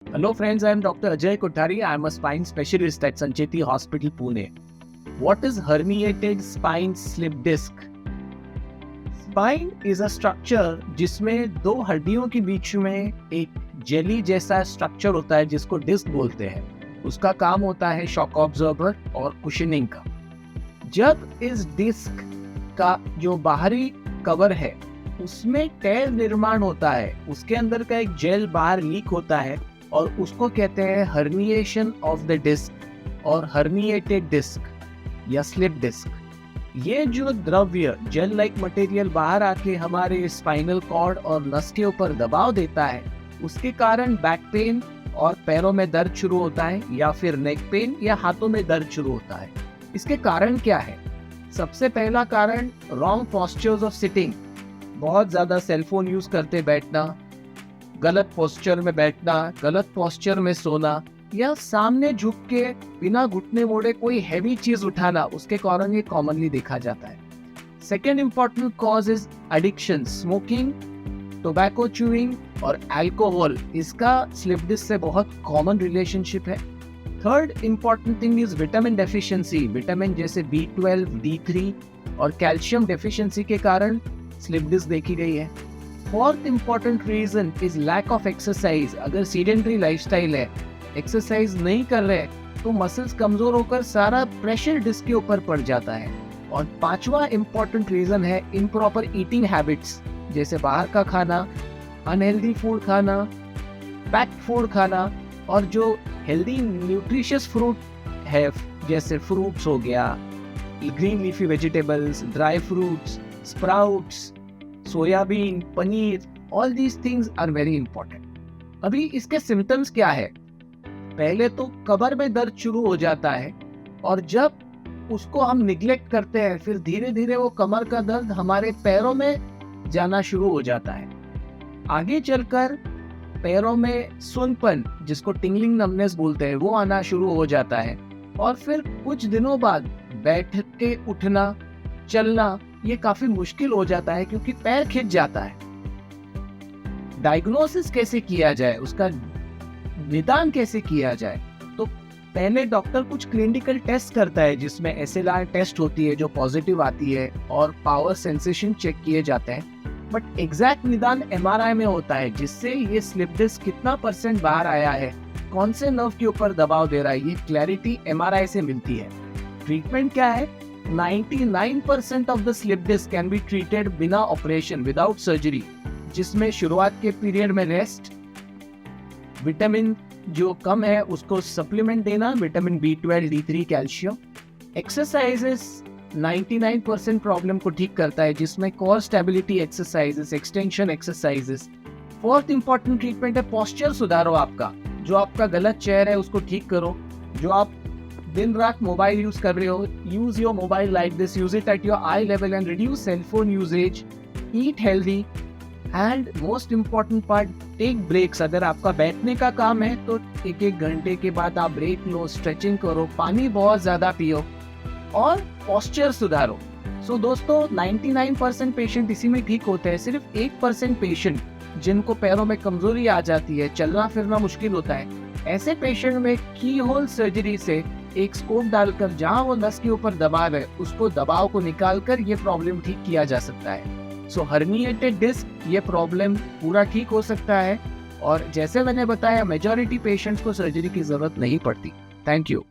Hello friends, I am Dr. Ajay Kothari. I am a spine specialist at Sancheti Hospital, Pune. What is herniated spine slip disc? Spine is a structure जिसमें दो हड्डियों के बीच में एक jelly जैसा structure होता है जिसको डिस्क बोलते हैं। उसका काम होता है शॉक ऑब्जॉर्बर और कुशनिंग का। जब इस डिस्क का जो बाहरी कवर है उसमें टेर निर्माण होता है, उसके अंदर का एक जेल बाहर लीक होता है और उसको कहते हैं हर्निएशन ऑफ द डिस्क और हर्निएटेड डिस्क या स्लिप डिस्क। ये जो द्रव्य जेल लाइक मटेरियल बाहर आके हमारे स्पाइनल कॉर्ड और नस के ऊपर दबाव देता है, उसके कारण बैक पेन और पैरों में दर्द शुरू होता है या फिर नेक पेन या हाथों में दर्द शुरू होता है। इसके कारण क्या है? सबसे पहला कारण रॉन्ग पोस्चर्स ऑफ सिटिंग, बहुत ज्यादा सेलफोन यूज करते बैठना, गलत पोस्चर में बैठना, गलत पोस्चर में सोना या सामने झुक के बिना घुटने मोड़े कोई हैवी चीज उठाना, उसके कारण ये कॉमनली देखा जाता है। Second important cause is addiction, smoking, tobacco chewing और अल्कोहल। इसका स्लिप डिस्क से बहुत कॉमन रिलेशनशिप है। Third important thing is vitamin deficiency, vitamin जैसे B12, D3 और कैल्शियम डेफिशिएंसी के कारण स्लिप डिस्क देखी गई है। Fourth important reason is lack of exercise. अगर सीडेंटरी लाइफस्टाइल है, एक्सरसाइज नहीं कर रहे तो मसल्स कमजोर होकर सारा प्रेशर डिस्क के ऊपर पड़ जाता है। और पांचवा इंपॉर्टेंट रीजन है इम्प्रॉपर ईटिंग हैबिट्स, जैसे बाहर का खाना, अनहेल्दी फूड खाना, पैक्ड फूड खाना और जो हेल्दी न्यूट्रिशियस फ्रूट है जैसे फ्रूट्स हो गया, green leafy vegetables, dry fruits, sprouts, soybean, paneer, all these things are very important. अभी इसके सिम्टम्स क्या है? पहले तो कमर में दर्द शुरू हो जाता है और जब उसको हम निग्लेक्ट करते हैं फिर धीरे धीरे वो कमर का दर्द हमारे पैरों में जाना शुरू हो जाता है। आगे चलकर पैरों में सुनपन, जिसको टिंगलिंग नमनेस बोलते हैं, वो आना शुरू हो जाता है और फिर कुछ दिनों बाद बैठ के उठना, चलना ये काफी मुश्किल हो जाता है क्योंकि पैर खिंच जाता है। डायग्नोसिस कैसे किया जाए, उसका निदान कैसे किया जाए? तो पहले डॉक्टर कुछ क्लिनिकल टेस्ट करता है जिसमें SLR टेस्ट होती है जो पॉजिटिव आती है और पावर सेंसेशन चेक किए जाते हैं। बट एग्जैक्ट निदान MRI में होता है जिससे ये स्लिप डिस्क कितना % बाहर आया है, कौन से नर्व के ऊपर दबाव दे रहा है, ये क्लैरिटी MRI से मिलती है। ट्रीटमेंट क्या है? 99% of the slip disc can be treated बिना ऑपरेशन, विदाउट सर्जरी, जिसमें शुरुआत के पीरियड में रेस्ट, विटामिन जो कम है उसको सप्लीमेंट देना, vitamin B12, D3, calcium. Exercises 99% problem को ठीक करता है जिसमें core stability exercises, extension exercises. Fourth important treatment है पोस्चर सुधारो आपका, जो आपका गलत चेयर है उसको ठीक करो। जो आप दिन रात मोबाइल यूज कर रहे हो, use your mobile like this, use it at your eye level and reduce cell phone usage, eat healthy and most important part, take breaks. अगर आपका बैठने का काम है तो 1-1 घंटे के बाद आप ब्रेक लो, स्ट्रेचिंग करो, पानी बहुत ज्यादा पियो और पोस्चर सुधारो। सो दोस्तों 99% पेशेंट इसी में ठीक होते हैं। सिर्फ 1% पेशेंट जिनको पैरों में कमजोरी आ जाती है, चलना फिरना मुश्किल होता है, ऐसे पेशेंट में की होल सर्जरी से एक स्कोप डालकर जहां वो नस के ऊपर दबाव है उसको दबाव को निकालकर ये प्रॉब्लम ठीक किया जा सकता है। सो हर्निएटेड डिस्क ये प्रॉब्लम पूरा ठीक हो सकता है और जैसे मैंने बताया मेजॉरिटी पेशेंट्स को सर्जरी की जरूरत नहीं पड़ती। Thank you.